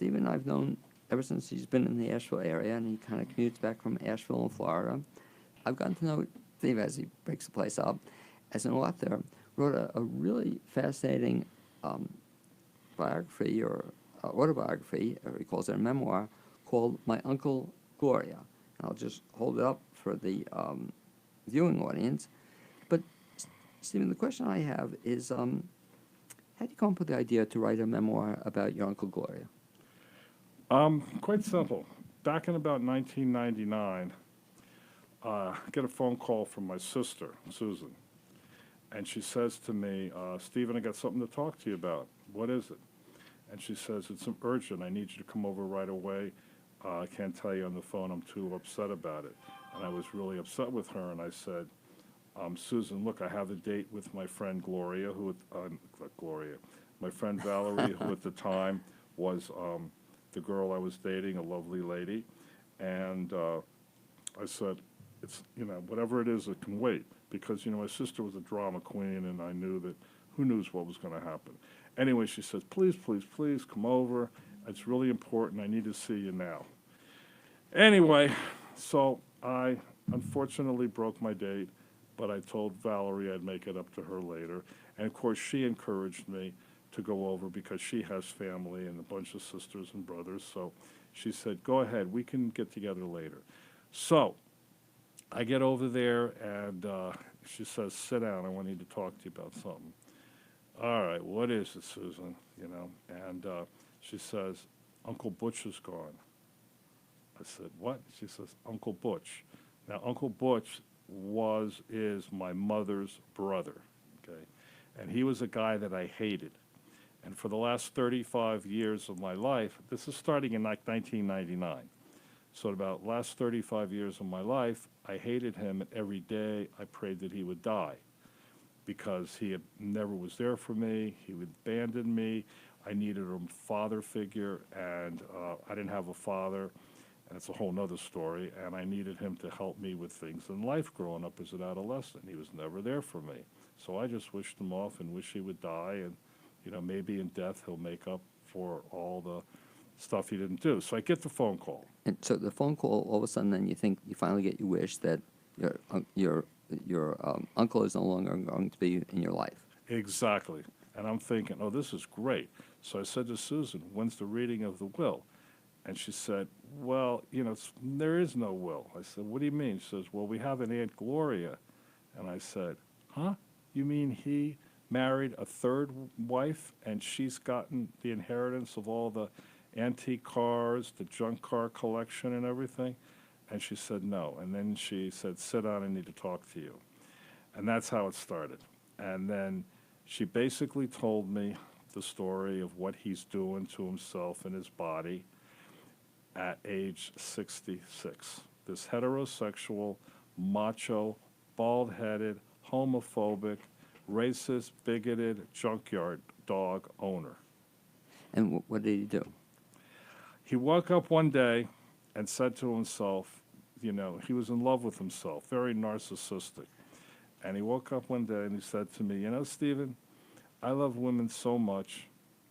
Stephen I've known ever since he's been in the Asheville area, and he kind of commutes back from Asheville in Florida. I've gotten to know Steve as he breaks the place up. As an author, wrote a really fascinating biography or autobiography, or he calls it a memoir, called My Uncle Gloria. And I'll just hold it up for the viewing audience. But, Stephen, the question I have is, how did you come up with the idea to write a memoir about your Uncle Gloria? Quite simple. Back in about 1999, I get a phone call from my sister, Susan. And she says to me, Stephen, I got something to talk to you about. What is it? And she says, it's urgent. I need you to come over right away. I can't tell you on the phone. I'm too upset about it. And I was really upset with her. And I said, Susan, look, I have a date with my friend Gloria, my friend Valerie, who at the time was the girl I was dating, a lovely lady. And I said, it's, whatever it is, it can wait. Because, my sister was a drama queen, and I knew that who knows what was going to happen. Anyway, she says, please, please, please come over. It's really important. I need to see you now. Anyway, so I unfortunately broke my date, but I told Valerie I'd make it up to her later. And, of course, she encouraged me to go over because she has family and a bunch of sisters and brothers. So she said, go ahead. We can get together later. So I get over there, and she says, sit down. I want to talk to you about something. All right, what is it, Susan? And she says, Uncle Butch is gone. I said, what? She says, Uncle Butch. Now, Uncle Butch is my mother's brother, okay? And he was a guy that I hated. And for the last 35 years of my life, this is starting in like 1999. So about last 35 years of my life, I hated him, and every day I prayed that he would die because he never was there for me. He would abandon me. I needed a father figure, and I didn't have a father, and it's a whole nother story, and I needed him to help me with things in life growing up as an adolescent. He was never there for me. So I just wished him off and wished he would die, and maybe in death he'll make up for all the stuff he didn't do. So I get the phone call. And so the phone call, all of a sudden, then you finally get your wish that your uncle is no longer going to be in your life. Exactly. And I'm thinking, oh, this is great. So I said to Susan, when's the reading of the will? And she said, well, there is no will. I said, what do you mean? She says, well, we have an Aunt Gloria. And I said, huh? You mean he married a third wife and she's gotten the inheritance of all the antique cars, the junk car collection and everything? And she said no. And then she said, sit down, I need to talk to you. And that's how it started. And then she basically told me the story of what he's doing to himself and his body at age 66. This heterosexual, macho, bald-headed, homophobic, racist, bigoted, junkyard dog owner. And what did he do? He woke up one day and said to himself, he was in love with himself, very narcissistic. And he woke up one day and he said to me, Stephen, I love women so much.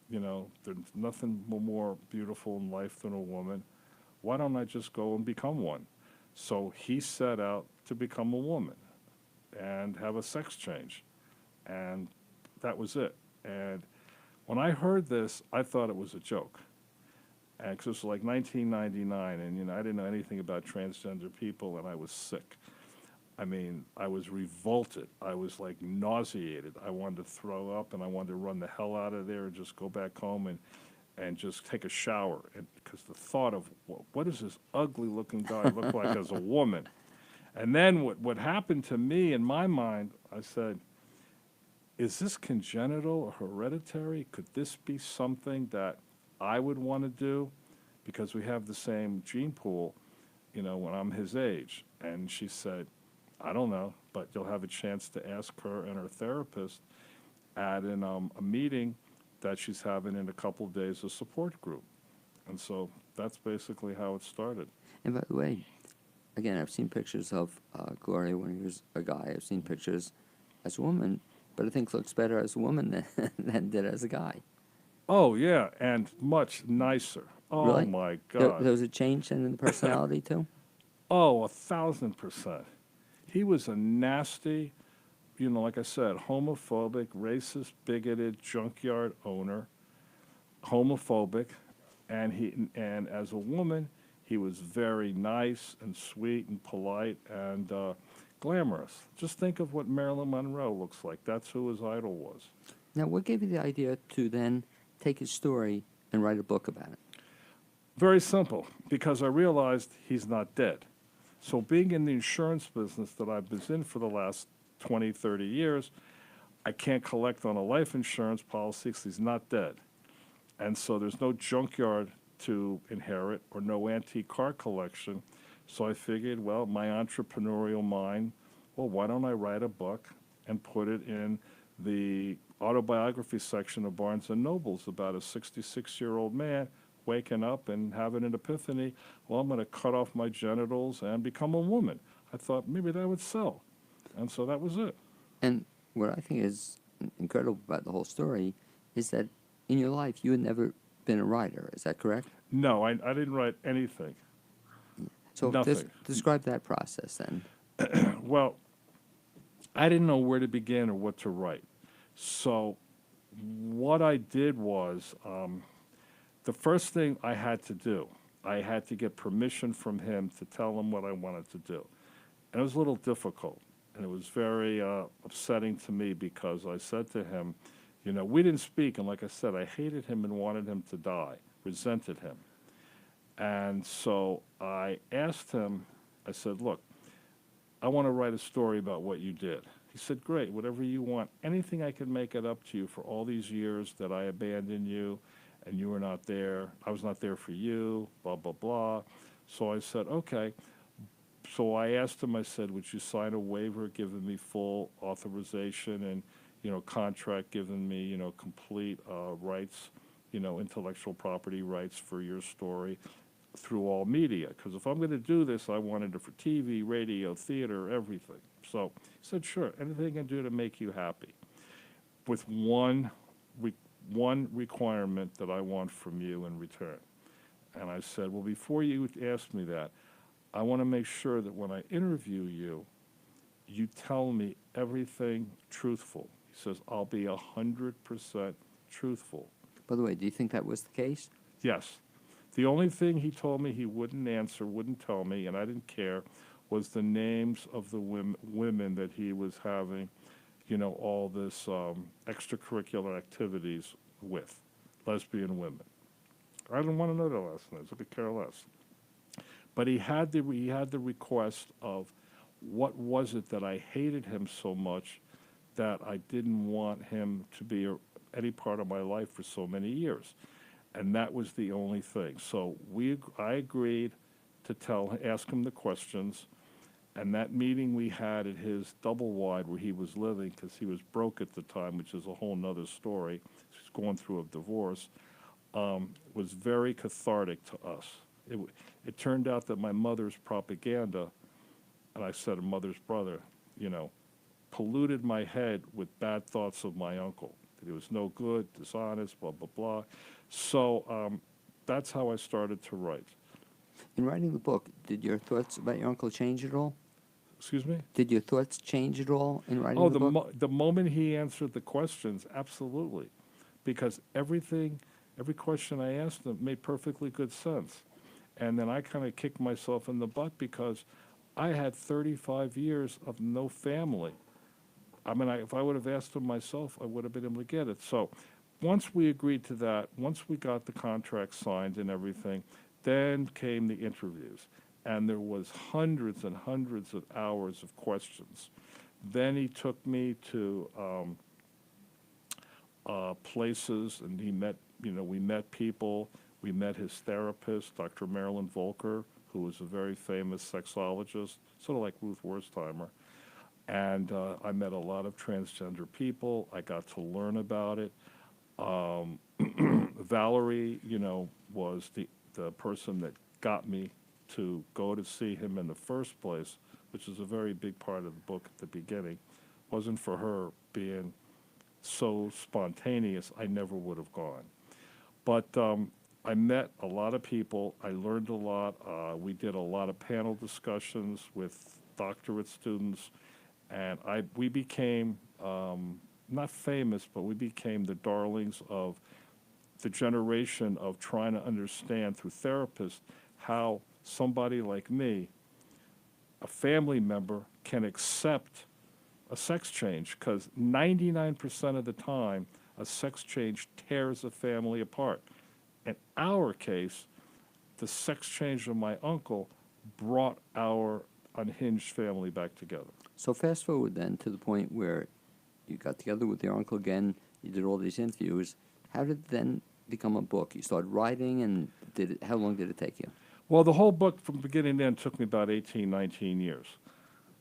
There's nothing more beautiful in life than a woman. Why don't I just go and become one? So he set out to become a woman and have a sex change. And that was it. And when I heard this, I thought it was a joke. And 'cause it was like 1999, and I didn't know anything about transgender people, and I was sick. I mean, I was revolted. I was like nauseated. I wanted to throw up, and I wanted to run the hell out of there and just go back home and just take a shower. Because the thought of, what does this ugly-looking guy look like as a woman? And then what happened to me in my mind, I said, is this congenital or hereditary? Could this be something that I would want to do? Because we have the same gene pool, when I'm his age. And she said, I don't know, but you'll have a chance to ask her and her therapist at a meeting that she's having in a couple of days, a support group. And so that's basically how it started. And by the way, again, I've seen pictures of Gloria when he was a guy. I've seen pictures as a woman, but I think looks better as a woman than did as a guy. Oh, yeah, and much nicer. Oh, Really? my There God. was a change in the personality too? Oh, 1,000%. He was a nasty, like I said, homophobic, racist, bigoted junkyard owner, homophobic, and as a woman, he was very nice and sweet and polite and glamorous. Just think of what Marilyn Monroe looks like. That's who his idol was. Now, what gave you the idea to then take his story and write a book about it? Very simple, because I realized he's not dead. So being in the insurance business that I've been in for the last 20, 30 years, I can't collect on a life insurance policy because he's not dead. And so there's no junkyard to inherit or no antique car collection. So I figured, well, my entrepreneurial mind, well, why don't I write a book and put it in the autobiography section of Barnes & Noble's about a 66-year-old man waking up and having an epiphany, well, I'm going to cut off my genitals and become a woman. I thought maybe that would sell. And so that was it. And what I think is incredible about the whole story is that in your life you had never been a writer. Is that correct? No, I didn't write anything. So Nothing. describe that process then. Well, I didn't know where to begin or what to write. So what I did was the first thing I had to do, I had to get permission from him to tell him what I wanted to do. And it was a little difficult. And it was very upsetting to me because I said to him, we didn't speak. And like I said, I hated him and wanted him to die, resented him. And so I asked him, I said, look, I want to write a story about what you did. He said, great, whatever you want. Anything I can make it up to you for all these years that I abandoned you and you were not there. I was not there for you, blah, blah, blah. So I said, okay. So I asked him, I said, would you sign a waiver giving me full authorization and, contract giving me, complete rights, intellectual property rights for your story through all media? Because if I'm going to do this, I wanted it for TV, radio, theater, everything. So he said, sure, anything I can do to make you happy, with one requirement that I want from you in return. And I said, well, before you ask me that, I want to make sure that when I interview you, you tell me everything truthful. He says, I'll be 100% truthful. By the way, do you think that was the case? Yes. The only thing he told me he wouldn't answer, wouldn't tell me, and I didn't care, was the names of the women that he was having, all this extracurricular activities with, lesbian women. I didn't want to know the last names. I could care less. But he had the request of what was it that I hated him so much that I didn't want him to be any part of my life for so many years. And that was the only thing. So I agreed to ask him the questions. And that meeting we had at his double wide where he was living, because he was broke at the time, which is a whole nother story. He's going through a divorce, was very cathartic to us. It turned out that my mother's propaganda, and I said a mother's brother, polluted my head with bad thoughts of my uncle, that he was no good, dishonest, blah, blah, blah. So that's how I started to write. In writing the book, did your thoughts about your uncle change at all? Excuse me? Did your thoughts change at all in writing the book? The moment he answered the questions, absolutely. Because every question I asked him made perfectly good sense. And then I kind of kicked myself in the butt because I had 35 years of no family. I mean, if I would have asked him myself, I would have been able to get it. So once we agreed to that, once we got the contract signed and everything, then came the interviews. And there was hundreds and hundreds of hours of questions. Then he took me to places, and we met people. We met his therapist, Dr. Marilyn Volker, who was a very famous sexologist, sort of like Ruth Wurstheimer. And I met a lot of transgender people. I got to learn about it. Valerie, was the person that got me to go to see him in the first place, which is a very big part of the book at the beginning. Wasn't for her being so spontaneous, I never would have gone. But I met a lot of people. I learned a lot. We did a lot of panel discussions with doctorate students, and we became not famous, but we became the darlings of the generation of trying to understand through therapists how somebody like me, a family member, can accept a sex change, because 99% of the time, a sex change tears a family apart. In our case, the sex change of my uncle brought our unhinged family back together. So fast forward then to the point where you got together with your uncle again, you did all these interviews. How did it then become a book? You started writing, and how long did it take you? Well, the whole book from beginning to end took me about 18, 19 years.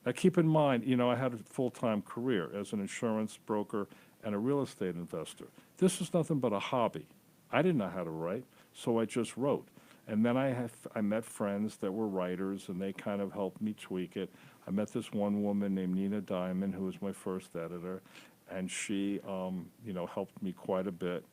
Now, keep in mind, I had a full-time career as an insurance broker and a real estate investor. This was nothing but a hobby. I didn't know how to write, so I just wrote. And then I met friends that were writers, and they kind of helped me tweak it. I met this one woman named Nina Diamond, who was my first editor, and she, helped me quite a bit.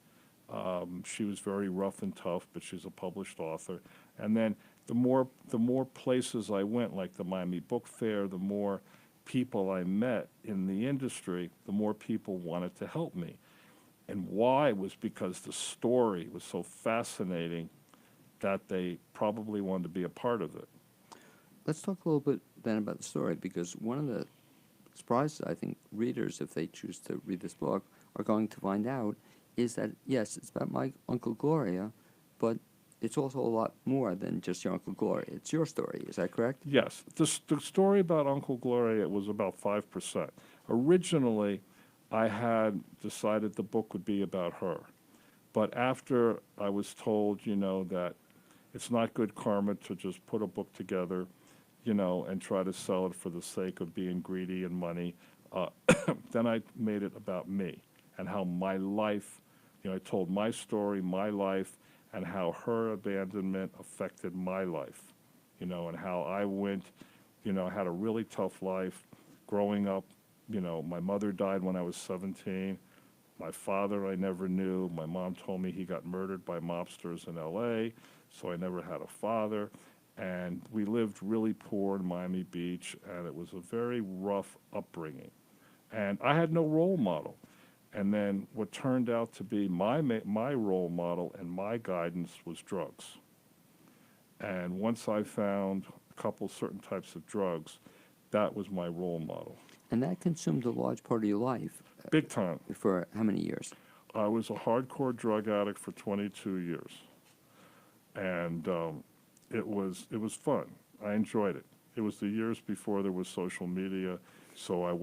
She was very rough and tough, but she's a published author. And then the more places I went, like the Miami Book Fair, the more people I met in the industry, the more people wanted to help me. And why was because the story was so fascinating that they probably wanted to be a part of it. Let's talk a little bit then about the story, because one of the surprises I think readers, if they choose to read this book, are going to find out is that, yes, it's about my Uncle Gloria, but it's also a lot more than just your Uncle Gloria. It's your story. Is that correct? Yes. The story about Uncle Gloria was about 5%. Originally, I had decided the book would be about her. But after I was told, that it's not good karma to just put a book together, and try to sell it for the sake of being greedy and money, then I made it about me and how my life, I told my story, my life, and how her abandonment affected my life, and how I went, had a really tough life growing up. My mother died when I was 17. My father I never knew. My mom told me he got murdered by mobsters in L.A., so I never had a father. And we lived really poor in Miami Beach, and it was a very rough upbringing. And I had no role model. And then what turned out to be my role model and my guidance was drugs. And once I found a couple certain types of drugs, that was my role model. And that consumed a large part of your life. Big time. For how many years? I was a hardcore drug addict for 22 years. And it was fun. I enjoyed it. It was the years before there was social media, so I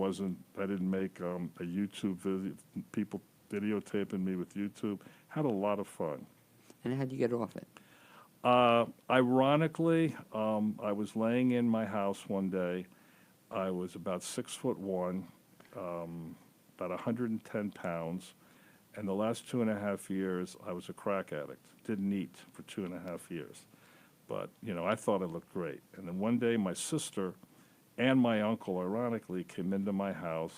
didn't make a YouTube video, people videotaping me with YouTube. Had a lot of fun. And how'd you get off it? Ironically, I was laying in my house one day. I was about 6'1", about 110 pounds, and the last 2.5 years I was a crack addict. Didn't eat for 2.5 years. But, I thought I looked great. And then one day my sister and my uncle, ironically, came into my house.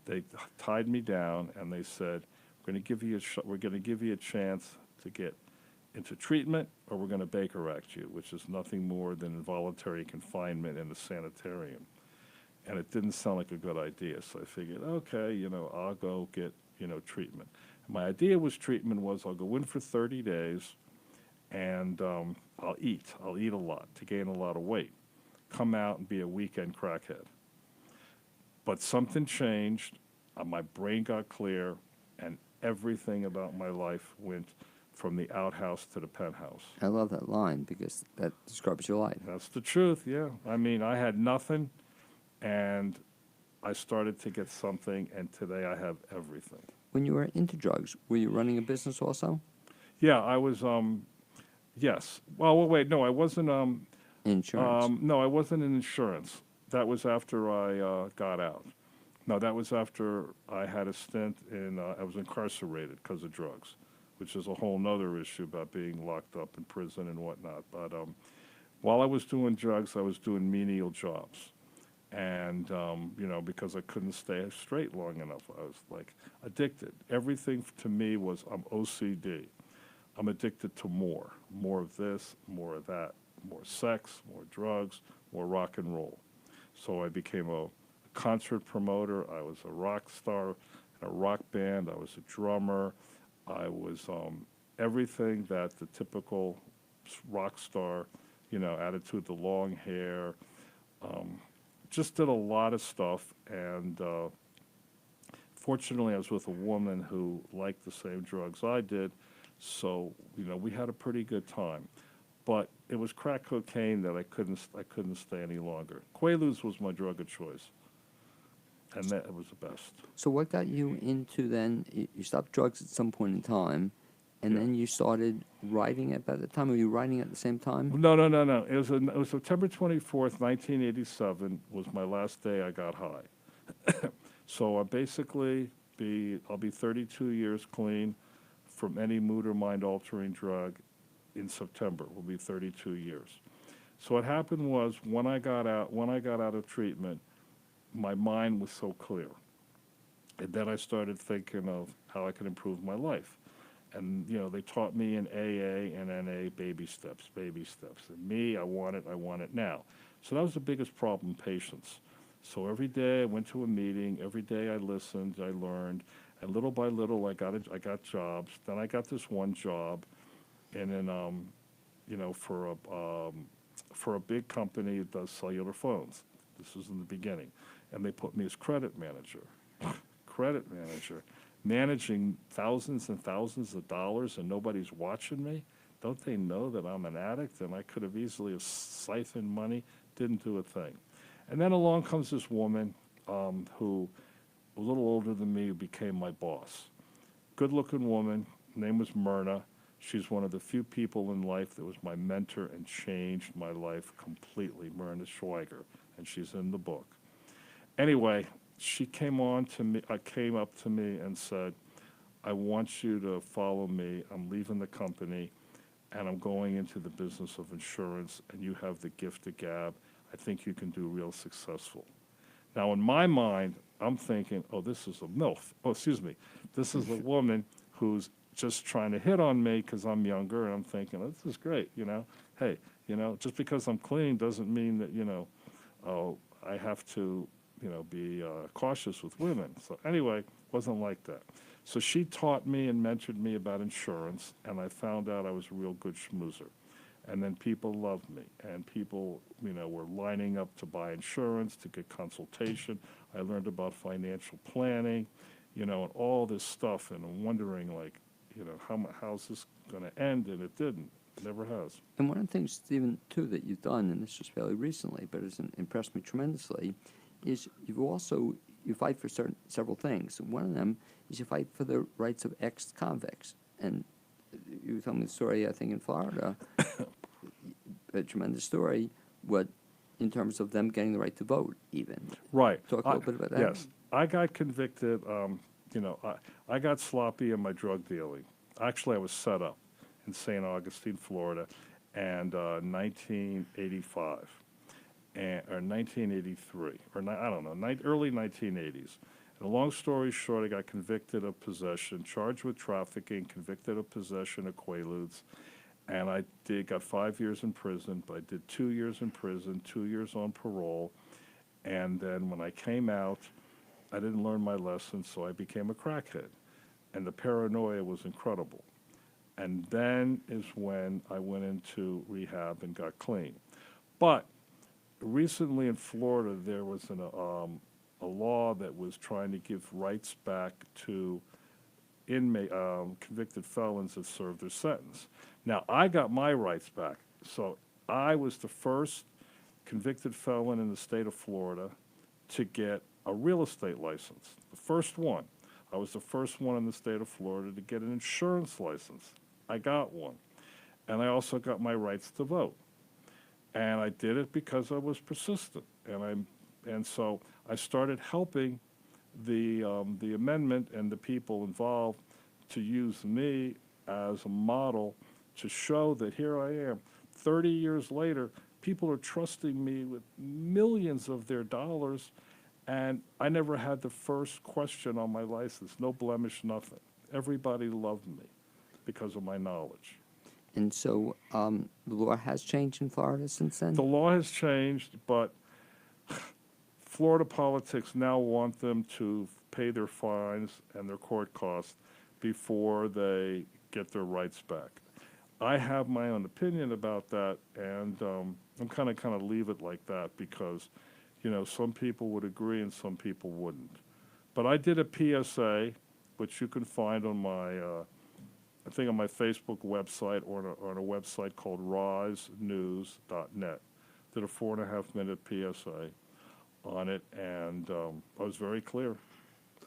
They tied me down and they said, we're going to give you a chance to get into treatment, or we're going to Baker Act you, which is nothing more than involuntary confinement in a sanitarium. And it didn't sound like a good idea, so I figured, okay, I'll go get, treatment. My idea was I'll go in for 30 days, and I'll eat a lot to gain a lot of weight, come out and be a weekend crackhead. But something changed, my brain got clear, and everything about my life went from the outhouse to the penthouse. I love that line because that describes your life. That's the truth, yeah. I mean, I had nothing, and I started to get something, and today I have everything. When you were into drugs, were you running a business also? Yeah, I was, yes. Well, wait, no, I wasn't, Insurance. no, I wasn't in insurance. That was after I got out. No, that was after I had a stint I was incarcerated because of drugs, which is a whole nother issue about being locked up in prison and whatnot. But while I was doing drugs, I was doing menial jobs. And, because I couldn't stay straight long enough, I was like addicted. Everything to me was, I'm OCD. I'm addicted to more of this, more of that, more sex, more drugs, more rock and roll. So I became a concert promoter. I was a rock star in a rock band. I was a drummer. I was everything that the typical rock star, attitude, the long hair. Just did a lot of stuff, and fortunately, I was with a woman who liked the same drugs I did, so we had a pretty good time. But it was crack cocaine that I couldn't stay any longer. Quaaludes was my drug of choice, and that was the best. So what got you into then? You stopped drugs at some point in time, and Yeah. then you started writing at that time. Were you writing at the same time? No. It was September 24th, 1987 was my last day I got high. So I'll be 32 years clean from any mood or mind altering drug in September. Will be 32 years. So what happened was when I got out of treatment, my mind was so clear. And then I started thinking of how I could improve my life. And, they taught me in AA and NA baby steps. And me, I want it now. So that was the biggest problem, patience. So every day I went to a meeting, every day I listened, I learned, and little by little I got jobs. Then I got this one job for a big company that does cellular phones. This was in the beginning. And they put me as credit manager. Managing thousands and thousands of dollars and nobody's watching me. Don't they know that I'm an addict and I could have easily siphoned money? Didn't do a thing. And then along comes this woman who, a little older than me, became my boss. Good-looking woman, name was Myrna. She's one of the few people in life that was my mentor and changed my life completely, Myrna Schweiger, and she's in the book. Anyway, she came up to me and said, I want you to follow me. I'm leaving the company, and I'm going into the business of insurance, and you have the gift of gab. I think you can do real successful. Now, in my mind, I'm thinking, oh, this is a MILF. Oh, excuse me. This is a woman who's just trying to hit on me because I'm younger, and I'm thinking, oh, this is great, Hey, just because I'm clean doesn't mean that, I have to, be cautious with women. So anyway, wasn't like that. So she taught me and mentored me about insurance, and I found out I was a real good schmoozer. And then people loved me, and people, were lining up to buy insurance, to get consultation. I learned about financial planning, and all this stuff, and I'm wondering, like, how's this going to end? And it didn't. It never has. And one of the things, Stephen, too, that you've done, and this was fairly recently, but it's impressed me tremendously, is you fight for several things. One of them is you fight for the rights of ex-convicts. And you told me the story, I think, in Florida, a tremendous story, in terms of them getting the right to vote, even. Right. Talk a little bit about that. Yes. I got convicted, I got sloppy in my drug dealing. Actually, I was set up in St. Augustine, Florida, and 1985. Or 1983, I don't know, early 1980s. And a long story short, I got convicted of possession, charged with trafficking, convicted of possession of Quaaludes, and I got 5 years in prison, but I did 2 years in prison, 2 years on parole, and then when I came out, I didn't learn my lesson, so I became a crackhead, and the paranoia was incredible. And then is when I went into rehab and got clean. But recently in Florida, there was a law that was trying to give rights back to convicted felons that served their sentence. Now, I got my rights back. So I was the first convicted felon in the state of Florida to get a real estate license. The first one. I was the first one in the state of Florida to get an insurance license. I got one. And I also got my rights to vote. And I did it because I was persistent, and so I started helping the amendment and the people involved to use me as a model to show that here I am, 30 years later, people are trusting me with millions of their dollars, and I never had the first question on my license, no blemish, nothing. Everybody loved me. because of my knowledge. And so the law has changed in Florida since then? The law has changed, but Florida politics now want them to pay their fines and their court costs before they get their rights back. I have my own opinion about that, and I'm kind of leave it like that because, some people would agree and some people wouldn't. But I did a PSA, which you can find on my, I think on my Facebook website or on a website called risenews.net. Did a 4.5-minute PSA on it, and I was very clear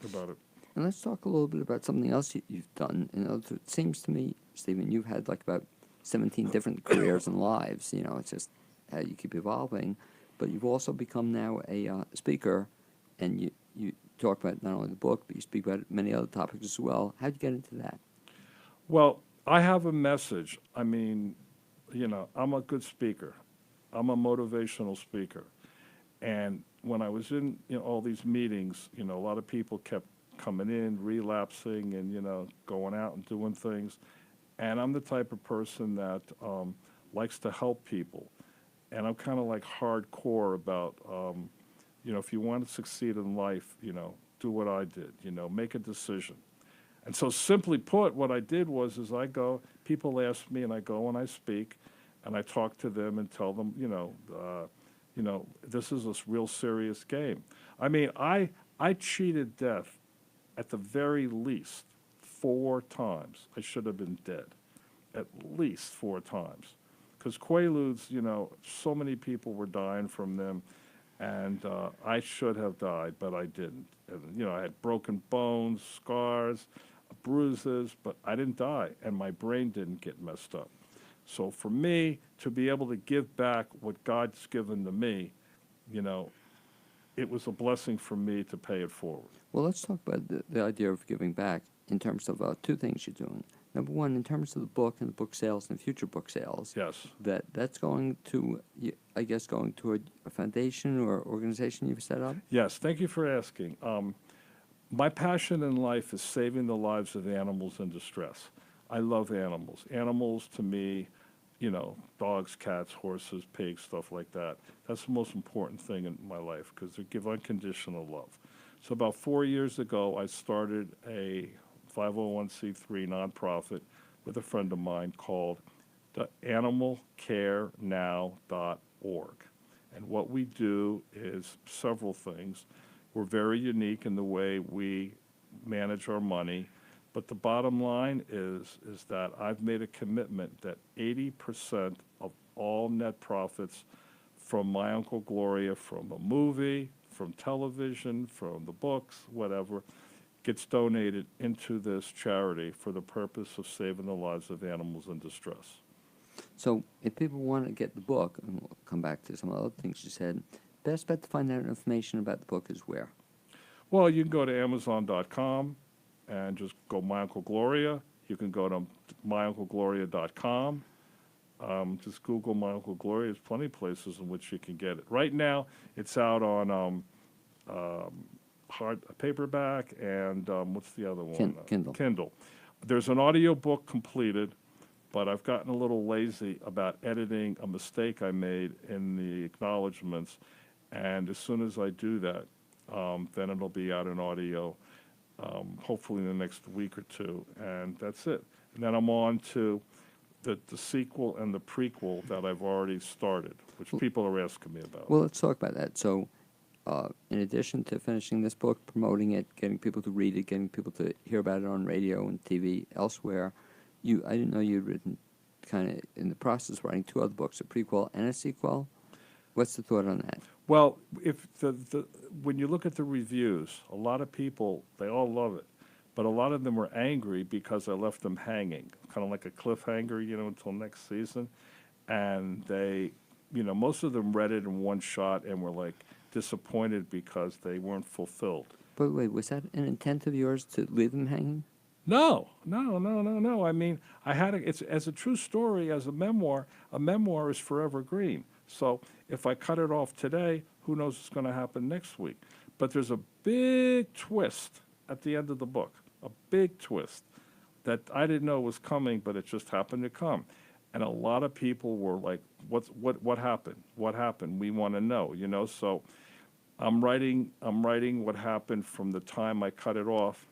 about it. And let's talk a little bit about something else you've done. It seems to me, Stephen, you've had like about 17 different careers and lives. It's just how you keep evolving. But you've also become now a speaker, and you talk about not only the book, but you speak about many other topics as well. How'd you get into that? Well, I have a message. I mean, I'm a good speaker. I'm a motivational speaker. And when I was in all these meetings, a lot of people kept coming in, relapsing, and, going out and doing things. And I'm the type of person that likes to help people. And I'm kind of like hardcore about, if you want to succeed in life, do what I did, make a decision. And so simply put, what I did was I go, people ask me, and I go and I speak, and I talk to them and tell them, this is a real serious game. I mean, I cheated death at the very least 4 times. I should have been dead at least 4 times. Because Quaaludes, so many people were dying from them, and I should have died, but I didn't. And, I had broken bones, scars, bruises, but I didn't die, and my brain didn't get messed up. So for me, to be able to give back what God's given to me, it was a blessing for me to pay it forward. Well, let's talk about the idea of giving back in terms of 2 things you're doing. Number one, in terms of the book and the book sales and future book sales. Yes. That's going to, I guess, going to a foundation or organization you've set up? Yes, thank you for asking. My passion in life is saving the lives of animals in distress. I love animals. Animals, to me, dogs, cats, horses, pigs, stuff like that. That's the most important thing in my life because they give unconditional love. So about 4 years ago, I started a 501c3 nonprofit with a friend of mine called the animalcarenow.org. And what we do is several things. We're very unique in the way we manage our money. But the bottom line is that I've made a commitment that 80% of all net profits from My Uncle Gloria, from a movie, from television, from the books, whatever, gets donated into this charity for the purpose of saving the lives of animals in distress. So if people want to get the book, and we'll come back to some other things you said, best bet to find out information about the book is where? Well, you can go to Amazon.com and just go My Uncle Gloria. You can go to myunclegloria.com. Just Google My Uncle Gloria. There's plenty of places in which you can get it. Right now, it's out on hard paperback and what's the other one? Kindle. Kindle. There's an audio book completed, but I've gotten a little lazy about editing a mistake I made in the acknowledgments. And as soon as I do that, then it'll be out in audio, hopefully in the next week or 2, and that's it. And then I'm on to the sequel and the prequel that I've already started, which people are asking me about. Well, let's talk about that. So in addition to finishing this book, promoting it, getting people to read it, getting people to hear about it on radio and TV elsewhere, I didn't know you'd written kind of in the process of writing 2 other books, a prequel and a sequel. What's the thought on that? Well, if when you look at the reviews, a lot of people, they all love it, but a lot of them were angry because I left them hanging, kind of like a cliffhanger, until next season. And they, most of them read it in one shot and were like disappointed because they weren't fulfilled. But wait, was that an intent of yours to leave them hanging? No. I mean, it's as a true story, as a memoir is forever green. So if I cut it off today, who knows what's going to happen next week? But there's a big twist at the end of the book, a big twist, that I didn't know was coming, but it just happened to come. And a lot of people were like, what happened? What happened? We want to know, you know? So I'm writing what happened from the time I cut it off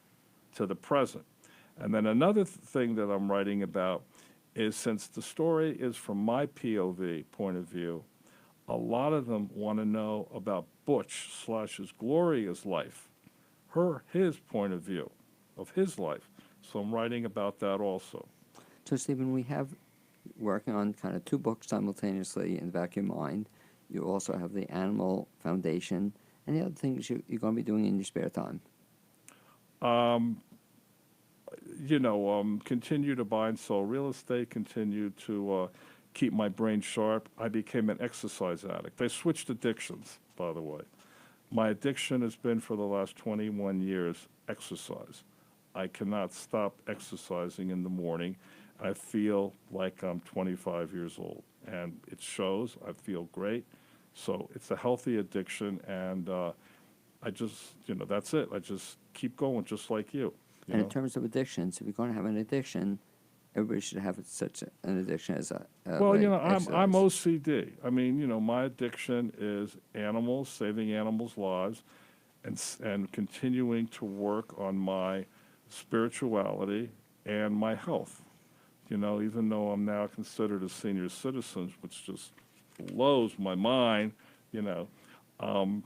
to the present. And then another thing that I'm writing about is, since the story is from my POV point of view, a lot of them want to know about Butch/his Gloria's life, his point of view of his life. So I'm writing about that also. So, Stephen, we have working on kind of two books simultaneously in the back of your mind. You also have the Animal Foundation. Any other things you're going to be doing in your spare time? Continue to buy and sell real estate, continue to keep my brain sharp. I became an exercise addict. I switched addictions, by the way. My addiction has been, for the last 21 years, exercise. I cannot stop exercising in the morning. I feel like I'm 25 years old, and it shows. I feel great. So it's a healthy addiction, and I just, that's it. I just keep going, just like you. And in terms of addictions, if you're going to have an addiction, everybody should have such an addiction as a Well, exercise. I'm OCD. I mean, my addiction is animals, saving animals' lives, and continuing to work on my spirituality and my health. Even though I'm now considered a senior citizen, which just blows my mind, I'm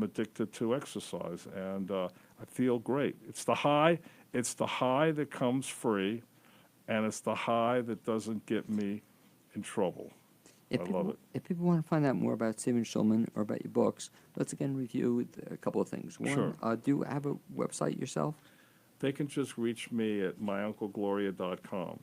addicted to exercise, and I feel great. It's the high that comes free, and it's the high that doesn't get me in trouble. I love it. If people want to find out more about Stephen Schulman or about your books, let's again review a couple of things. One, Sure. Do you have a website yourself? They can just reach me at myunclegloria.com.